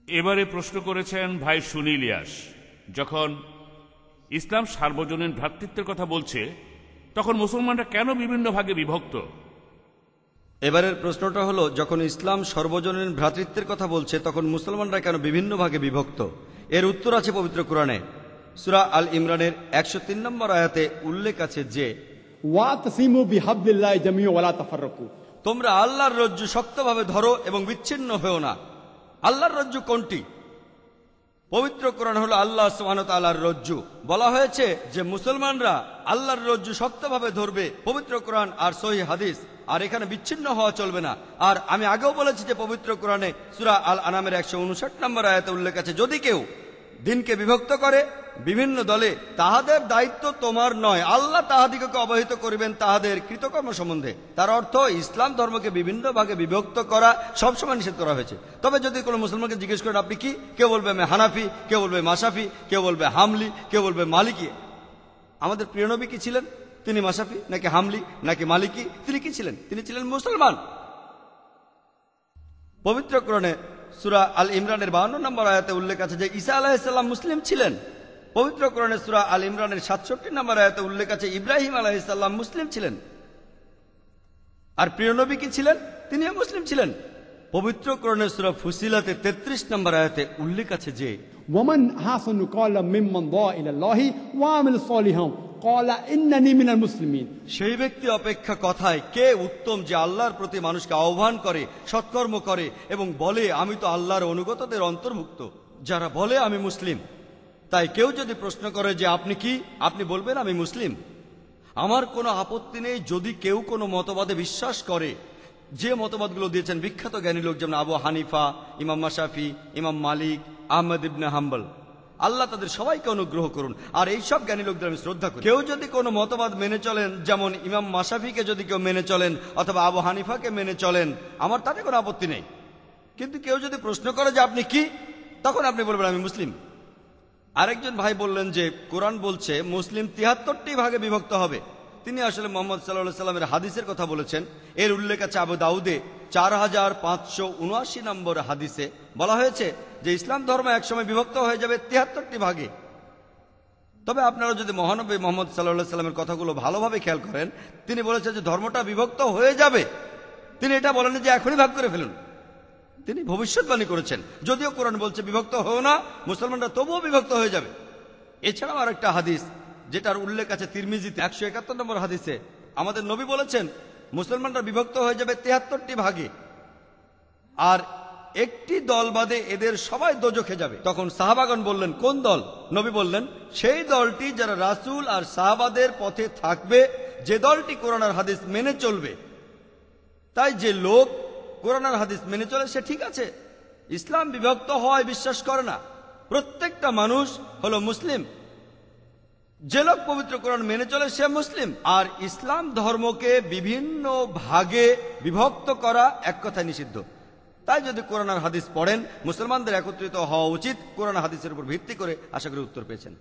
এবারে প্রশ্ন করেছেন ভাই সুনীল ইয়াস, যখন ইসলাম সার্বজনীন ভ্রাতৃত্বের কথা বলছে তখন মুসলমানরা কেন বিভিন্ন ভাগে বিভক্ত? এবারের প্রশ্নটা হলো, যখন ইসলাম সর্বজনীন ভ্রাতৃত্বের কথা বলছে তখন মুসলমানরা কেন বিভিন্ন ভাগে বিভক্ত? এর উত্তর আছে পবিত্র কোরআনে। সূরা আল ইমরানের 103 নম্বর আয়াতে উল্লেখ আছে যে ওয়াতাসিমু বিহাবলিল্লাহি জামিআ ওয়া লা তাফাররাকু, তোমরা আল্লাহর রজ্জু শক্তভাবে ধরো এবং বিচ্ছিন্ন হও না। আল্লাহর রজ্জু কোনটি? পবিত্র কোরআন হলো আল্লাহ সুবহানাহু ওয়া তাআলার রজ্জু। বলা হয়েছে যে মুসলমানরা আল্লাহর রজ্জু শক্তভাবে ধরবে, পবিত্র কোরআন আর সহিহ হাদিস। আর এখানে বিচ্ছিন্ন হওয়া চলবে না। আর আমি আগেও বলেছি যে পবিত্র কোরআনে সূরা আল আনামের 159 নম্বর আয়াতে উল্লেখ আছে, যদি কেউ দিনকে বিভক্ত করে বিভিন্ন দলে, তাহাদের দায়িত্ব তোমার নয়, আল্লাহ তাহাদিগকে অবহিত করিবেন তাহাদের কৃতকর্ম সম্বন্ধে। তার অর্থ ইসলাম ধর্মকে বিভিন্ন ভাগে বিভক্ত করা সবসময় নিষেধ করা হয়েছে। তবে যদি কোনো মুসলমানকে জিজ্ঞেস করেন আপনি কি, কেউ বলবে আমি হানাফি, কেউ বলবে মাশাফি, কেউ বলবে হামলি, কেউ বলবে মালিকি। আমাদের প্রিয় নবী কি ছিলেন? তিনি মাশাফি নাকি হামলি নাকি মালিকি? তিনি কি ছিলেন? তিনি ছিলেন মুসলমান। পবিত্র কোরআনে সূরা আল ইমরানের 52 নম্বর আয়াতে উল্লেখ আছে যে ঈসা আলাইহিস সালাম মুসলিম ছিলেন। পবিত্র কোরআনে সূরা আল ইমরানের 67 নম্বর আয়াতে উল্লেখ আছে ইব্রাহিম আলাইহিস সালাম মুসলিম ছিলেন। আর প্রিয় নবী কি ছিলেন? তিনিও মুসলিম ছিলেন। পবিত্র কোরআনের সূরা ফুসিলাতে 33 নম্বর আয়াতে উল্লেখ আছে যে ওয়ামান হাসানু ক্বালা মিম্মান দা ইলাল্লাহি ওয়া আমিল সালিহান ক্বালা ইন্নানি মিনাল মুসলিমিন, সেই ব্যক্তি অপেক্ষা কথায় কে উত্তম যে আল্লাহর প্রতি মানুষকে আহ্বান করে, সৎকর্ম করে এবং বলে আমি তো আল্লাহর অনুগতদের অন্তর্ভুক্ত, যারা বলে আমি মুসলিম। তাই কেউ যদি প্রশ্ন করে যে আপনি কি, আপনি বলবেন আমি মুসলিম। আমার কোনো আপত্তি নেই যদি কেউ কোনো মতবাদে বিশ্বাস করে, যে মতবাদগুলো দিয়েছেন বিখ্যাত জ্ঞানী লোক, যেমন আবু হানিফা, ইমাম মাশাফি, ইমাম মালিক, আহমদ ইবনে হাম্বল। আল্লাহ তাদের সবাইকে অনুগ্রহ করুন। আর এইসব জ্ঞানী লোকদের আমি শ্রদ্ধা করি। কেউ যদি কোনো মতবাদ মেনে চলেন, যেমন ইমাম মাশাফিকে যদি কেউ মেনে চলেন অথবা আবু হানিফাকে মেনে চলেন, আমার তাতে কোনো আপত্তি নেই। কিন্তু কেউ যদি প্রশ্ন করে যে আপনি কি, তখন আপনি বলবেন আমি মুসলিম। আরেকজন ভাই বললেন যে কোরআন বলছে মুসলিম 73টি ভাগে বিভক্ত হবে। তিনি আসলে মুহাম্মদ সাল্লাল্লাহু আলাইহি সাল্লামের হাদিসের কথা বলেছেন। এর উল্লেখ আছে আবু দাউদে 4579 নম্বর হাদিসে। বলা হয়েছে যে ইসলাম ধর্ম একসময় বিভক্ত হয়ে যাবে 73টি ভাগে। তবে আপনারা যদি মহানবী মুহাম্মদ সাল্লাল্লাহু আলাইহি সাল্লামের কথাগুলো ভালোভাবে খেয়াল করেন, তিনি বলেছেন যে ধর্মটা বিভক্ত হয়ে যাবে। তিনি এটা বলেননি যে এখনই ভাগ করে ফেলুন। তিনি ভবিষ্যৎবাণী করেছেন, যদিও কোরআন বলছে বিভক্ত হও না, মুসলমানরা তবুও বিভক্ত হয়ে যাবে। এছাড়াও আরেকটা হাদিস যেটার উল্লেখ আছে তিরমিজিতে 171 নম্বর হাদিসে, আমাদের নবী বলেছেন মুসলমানরা বিভক্ত হয়ে যাবে 73টি ভাগে, আর একটি দল বাদে এদের সবাই দোজখে যাবে। তখন সাহাবাগণ বললেন কোন দল? নবী বললেন সেই দলটি যারা রাসূল আর সাহাবাদের পথে থাকবে, যে দলটি কোরআন আর হাদিস মেনে চলবে। তাই যে লোক কোরআন আর হাদিস মেনে চলে সে ঠিক আছে, ইসলাম বিভক্ত হওয়ায় বিশ্বাস করে না। প্রত্যেকটা মানুষ হলো মুসলিম। যে লোক পবিত্র কোরআন মেনে চলে সে মুসলিম। আর ইসলাম ধর্মকে বিভিন্ন ভাগে বিভক্ত করা এক কথায় নিষিদ্ধ। তাই যদি কোরআন আর হাদিস পড়েন, মুসলমানদের একত্রিত হওয়া উচিত। কোরআন হাদিসের উপর ভিত্তি করে আশা করি উত্তর পেয়েছেন।